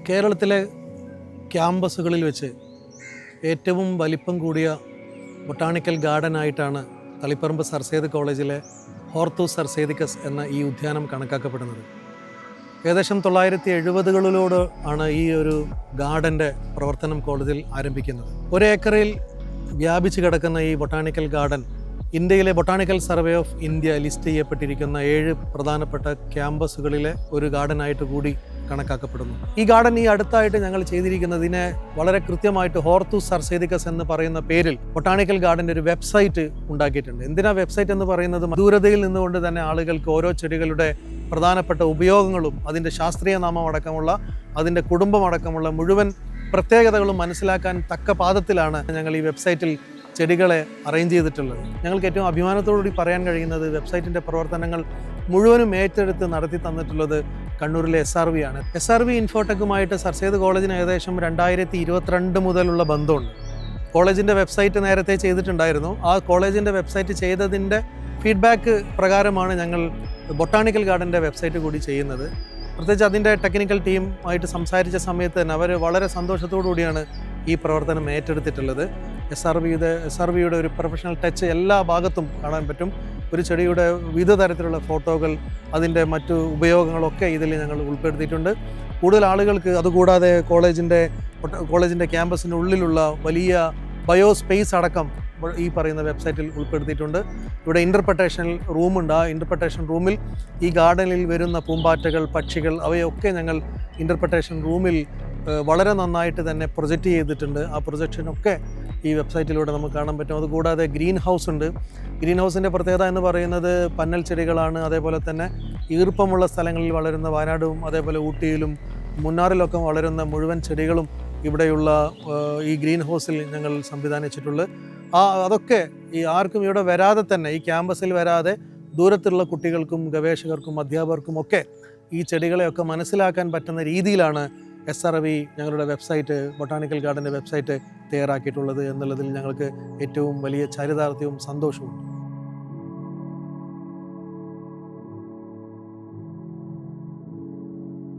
കേരളത്തിലെ ക്യാമ്പസുകളിൽ വെച്ച് ഏറ്റവും വലിപ്പം കൂടിയ ബൊട്ടാണിക്കൽ ഗാർഡനായിട്ടാണ് തളിപ്പറമ്പ് സർ സെയ്ദ് കോളേജിലെ ഹോർത്തൂസ് സർ സെയ്ദിക്കസ് എന്ന ഈ ഉദ്യാനം കണക്കാക്കപ്പെടുന്നത്. ഏകദേശം 1970കളിലോട് ആണ് ഈ ഒരു ഗാർഡൻ്റെ പ്രവർത്തനം കോളേജിൽ ആരംഭിക്കുന്നത്. ഒരേക്കറിൽ വ്യാപിച്ചു കിടക്കുന്ന ഈ ബൊട്ടാണിക്കൽ ഗാർഡൻ ഇന്ത്യയിലെ botanical survey of India list ചെയ്യപ്പെട്ടിരിക്കുന്ന 7 പ്രധാനപ്പെട്ട ക്യാമ്പസുകളിലെ ഒരു ഗാർഡനായിട്ട് കൂടി കണക്കാക്കപ്പെടുന്നു. ഈ ഗാർഡൻ ഈ അടുത്തായിട്ട് ഞങ്ങൾ ചെയ്തിരിക്കുന്നതിനെ വളരെ കൃത്യമായിട്ട് ഹോർത്തൂസ് സർ സെയ്ദിക്കസ് എന്ന് പറയുന്ന പേരിൽ ബൊട്ടാണിക്കൽ ഗാർഡൻ്റെ ഒരു വെബ്സൈറ്റ് ഉണ്ടാക്കിയിട്ടുണ്ട്. എന്തിനാ വെബ്സൈറ്റ് എന്ന് പറയുന്നത്? ദൂരതയിൽ നിന്നുകൊണ്ട് തന്നെ ആളുകൾക്ക് ഓരോ ചെടികളുടെ പ്രധാനപ്പെട്ട ഉപയോഗങ്ങളും അതിൻ്റെ ശാസ്ത്രീയ നാമം അടക്കമുള്ള അതിൻ്റെ കുടുംബം അടക്കമുള്ള മുഴുവൻ പ്രത്യേകതകളും മനസ്സിലാക്കാൻ തക്ക പാദത്തിലാണ് ഞങ്ങൾ ഈ വെബ്സൈറ്റിൽ ചെടികളെ അറേഞ്ച് ചെയ്തിട്ടുള്ളത്. ഞങ്ങൾക്ക് ഏറ്റവും അഭിമാനത്തോടുകൂടി പറയാൻ കഴിയുന്നത് വെബ്സൈറ്റിൻ്റെ പ്രവർത്തനങ്ങൾ മുഴുവനും ഏറ്റെടുത്ത് നടത്തി തന്നിട്ടുള്ളത് കണ്ണൂരിലെ SRV ആണ്. SRV ഇൻഫോടെക്കുമായിട്ട് സർ സെയ്ദ് കോളേജിന് ഏകദേശം 2022 മുതലുള്ള ബന്ധമുണ്ട്. കോളേജിൻ്റെ വെബ്സൈറ്റ് നേരത്തെ ചെയ്തിട്ടുണ്ടായിരുന്നു. ആ കോളേജിൻ്റെ വെബ്സൈറ്റ് ചെയ്തതിൻ്റെ ഫീഡ്ബാക്ക് പ്രകാരമാണ് ഞങ്ങൾ ബൊട്ടാണിക്കൽ ഗാർഡൻ്റെ വെബ്സൈറ്റ് കൂടി ചെയ്യുന്നത്. പ്രത്യേകിച്ച് അതിൻ്റെ ടെക്നിക്കൽ ടീമായിട്ട് സംസാരിച്ച സമയത്ത് തന്നെ അവർ വളരെ സന്തോഷത്തോടു കൂടിയാണ് ഈ പ്രവർത്തനം ഏറ്റെടുത്തിട്ടുള്ളത്. SRVയുടെ ഒരു പ്രൊഫഷണൽ ടച്ച് എല്ലാ ഭാഗത്തും കാണാൻ പറ്റും. ഒരു ചെടിയുടെ വിവിധ തരത്തിലുള്ള ഫോട്ടോകൾ, അതിൻ്റെ മറ്റു ഉപയോഗങ്ങളൊക്കെ ഇതിൽ ഞങ്ങൾ ഉൾപ്പെടുത്തിയിട്ടുണ്ട്. കൂടുതൽ ആളുകൾക്ക് അതുകൂടാതെ കോളേജിൻ്റെ ക്യാമ്പസിൻ്റെ ഉള്ളിലുള്ള വലിയ ബയോസ്പേസ് അടക്കം ഈ പറയുന്ന വെബ്സൈറ്റിൽ ഉൾപ്പെടുത്തിയിട്ടുണ്ട്. ഇവിടെ ഇൻ്റർപ്രട്ടേഷൻ റൂമുണ്ട്. ആ ഇൻ്റർപ്രട്ടേഷൻ റൂമിൽ ഈ ഗാർഡനിൽ വരുന്ന പൂമ്പാറ്റകൾ, പക്ഷികൾ അവയൊക്കെ ഞങ്ങൾ ഇൻ്റർപ്രട്ടേഷൻ റൂമിൽ വളരെ നന്നായിട്ട് തന്നെ പ്രൊജക്റ്റ് ചെയ്തിട്ടുണ്ട്. ആ പ്രൊജക്ഷനൊക്കെ ഈ വെബ്സൈറ്റിലൂടെ നമുക്ക് കാണാൻ പറ്റും. അതുകൂടാതെ ഗ്രീൻ ഹൗസ് ഉണ്ട്. ഗ്രീൻ ഹൗസിൻ്റെ പ്രത്യേകത എന്ന് പറയുന്നത് പന്നൽ ചെടികളാണ്. അതേപോലെ തന്നെ ഈർപ്പമുള്ള സ്ഥലങ്ങളിൽ വളരുന്ന വയനാടും അതേപോലെ ഊട്ടിയിലും മുന്നാറിലൊക്കെ വളരുന്ന മുഴുവൻ ചെടികളും ഇവിടെയുള്ള ഈ ഗ്രീൻ ഹൗസിൽ ഞങ്ങൾ സംവിധാനിച്ചിട്ടുള്ളത്. അതൊക്കെ ഈ ആർക്കും ഇവിടെ വരാതെ തന്നെ, ഈ ക്യാമ്പസിൽ വരാതെ ദൂരത്തുള്ള കുട്ടികൾക്കും ഗവേഷകർക്കും അധ്യാപകർക്കും ഒക്കെ ഈ ചെടികളെയൊക്കെ മനസ്സിലാക്കാൻ പറ്റുന്ന രീതിയിലാണ് SRV ഞങ്ങളുടെ വെബ്സൈറ്റ്, ബൊട്ടാണിക്കൽ ഗാർഡൻ്റെ വെബ്സൈറ്റ് തയ്യാറാക്കിയിട്ടുള്ളത് എന്നുള്ളതിൽ ഞങ്ങൾക്ക് ഏറ്റവും വലിയ ചരിതാർത്ഥ്യവും സന്തോഷവും.